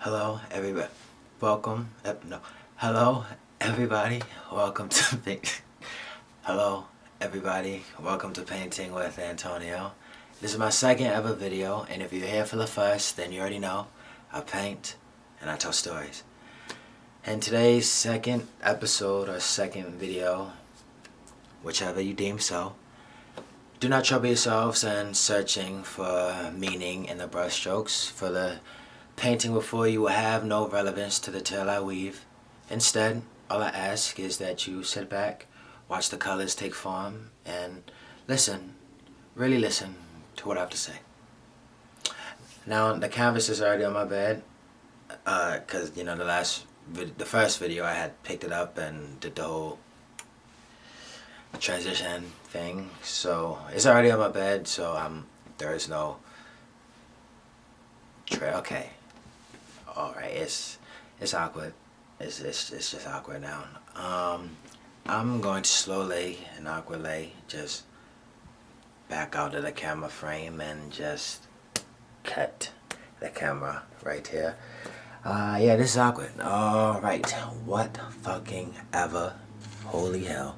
Hello, everybody. Welcome. No. Hello, everybody. Welcome to Hello, everybody. Welcome to Painting with Antonio. This is my second ever video, and if you're here for the first, then you already know I paint and I tell stories. In today's second episode or second video, whichever you deem so, do not trouble yourselves in searching for meaning in the brushstrokes, for the painting before you will have no relevance to the tale I weave. Instead, all I ask is that you sit back, watch the colors take form, and listen, really listen to what I have to say. Now, the canvas is already on my bed, because, the first video I had picked it up and did the whole transition thing, so it's already on my bed, so there is no trail. Okay. Alright, it's awkward. It's just awkward now. I'm going to slowly and awkwardly just back out of the camera frame and just cut the camera right here. Yeah, this is awkward. Alright, what fucking ever. Holy hell.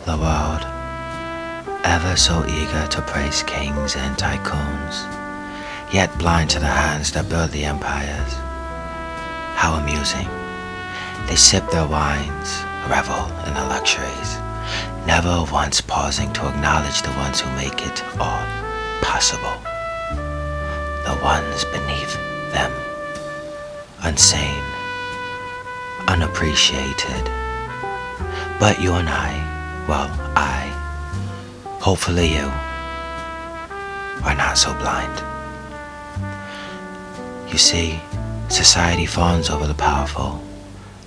The world, ever so eager to praise kings and tycoons, yet blind to the hands that build the empires. How amusing. They sip their wines, revel in the luxuries, never once pausing to acknowledge the ones who make it all possible. The ones beneath them, unseen, unappreciated. But you and I, hopefully you, are not so blind. You see, society fawns over the powerful,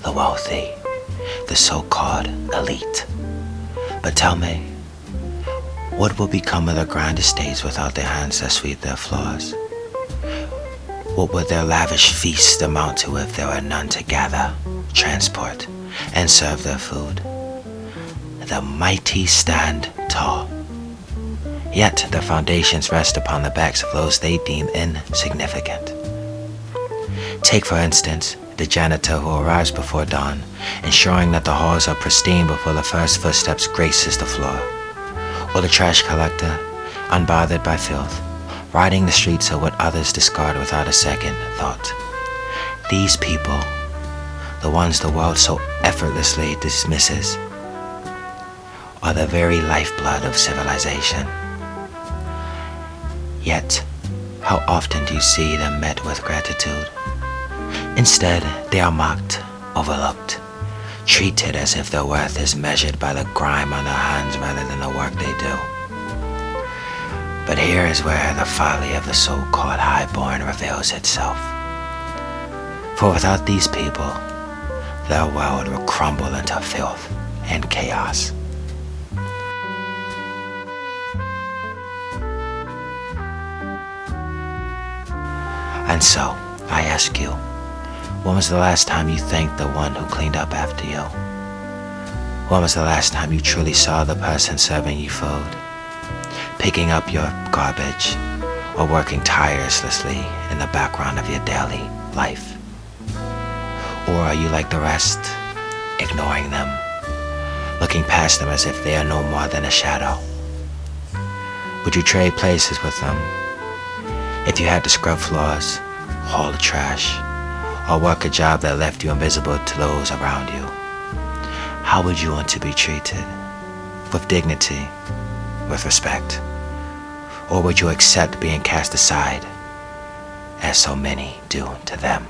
the wealthy, the so-called elite. But tell me, what will become of the grand estates without their hands that sweep their floors? What would their lavish feasts amount to if there were none to gather, transport, and serve their food? The mighty stand tall, yet their foundations rest upon the backs of those they deem insignificant. Take, for instance, the janitor who arrives before dawn, ensuring that the halls are pristine before the first footsteps graces the floor, or the trash collector, unbothered by filth, riding the streets of what others discard without a second thought. These people, the ones the world so effortlessly dismisses, are the very lifeblood of civilization. Yet, how often do you see them met with gratitude? Instead, they are mocked, overlooked, treated as if their worth is measured by the grime on their hands rather than the work they do. But here is where the folly of the so-called highborn reveals itself. For without these people, their world will crumble into filth and chaos. And so, I ask you, when was the last time you thanked the one who cleaned up after you? When was the last time you truly saw the person serving you food, picking up your garbage, or working tirelessly in the background of your daily life? Or are you like the rest, ignoring them, looking past them as if they are no more than a shadow? Would you trade places with them if you had to scrub floors, haul the trash, or work a job that left you invisible to those around you? How would you want to be treated? With dignity, with respect? Or would you accept being cast aside, as so many do to them?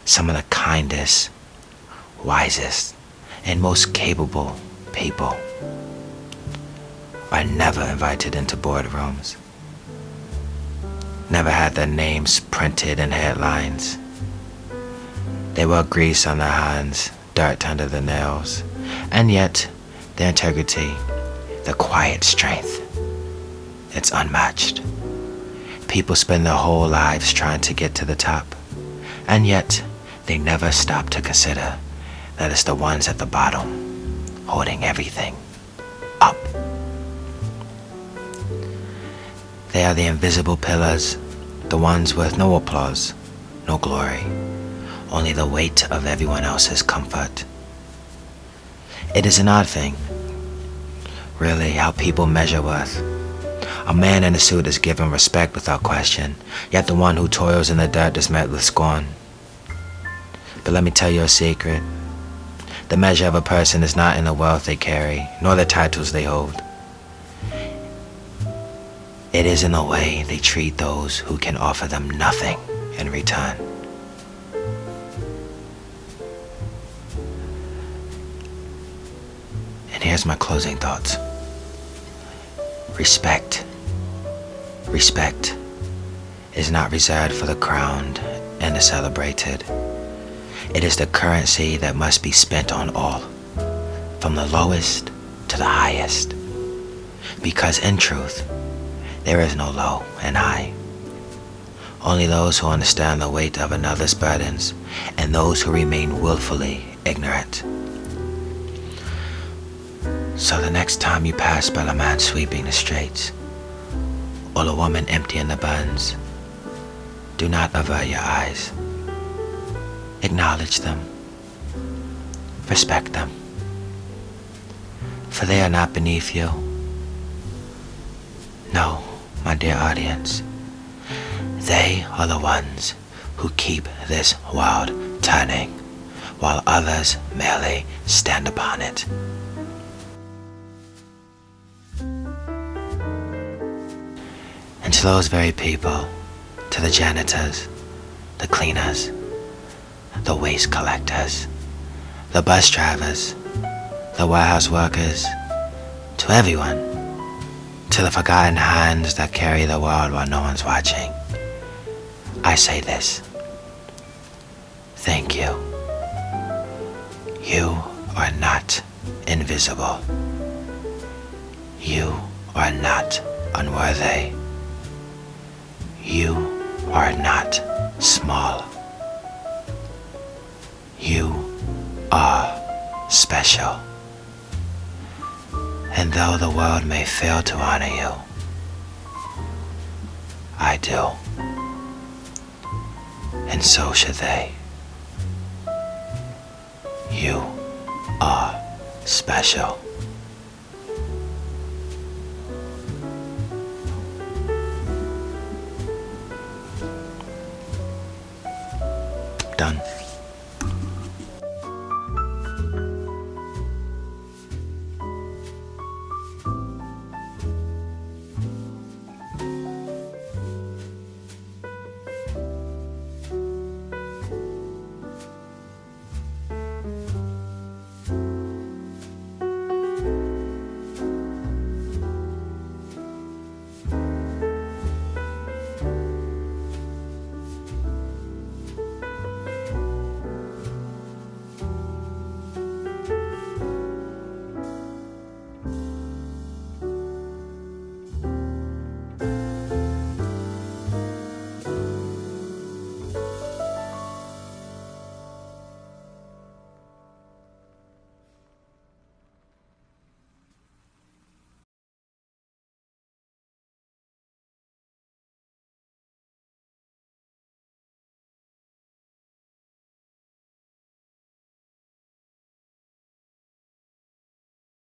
Some of the kindest, wisest, and most capable people are never invited into boardrooms, never had their names printed in headlines. They wear grease on their hands, dirt under the nails, and yet their integrity, the quiet strength, it's unmatched. People spend their whole lives trying to get to the top, and yet they never stop to consider that it's the ones at the bottom holding everything up. They are the invisible pillars, the ones with no applause, no glory, only the weight of everyone else's comfort. It is an odd thing, really, how people measure worth. A man in a suit is given respect without question, yet the one who toils in the dirt is met with scorn. But let me tell you a secret. The measure of a person is not in the wealth they carry, nor the titles they hold. It is in the way they treat those who can offer them nothing in return. And here's my closing thoughts. Respect. Respect is not reserved for the crowned and the celebrated. It is the currency that must be spent on all, from the lowest to the highest. Because in truth, there is no low and high. Only those who understand the weight of another's burdens and those who remain willfully ignorant. So the next time you pass by a man sweeping the streets, or a woman emptying the buns, do not avert your eyes. Acknowledge them. Respect them. For they are not beneath you. No, my dear audience. They are the ones who keep this world turning, while others merely stand upon it. And to those very people, to the janitors, the cleaners, the waste collectors, the bus drivers, the warehouse workers, to everyone, to the forgotten hands that carry the world while no one's watching, I say this. Thank you. You are not invisible. You are not unworthy. You are not small. You are special. And though the world may fail to honor you, I do. And so should they. You are special.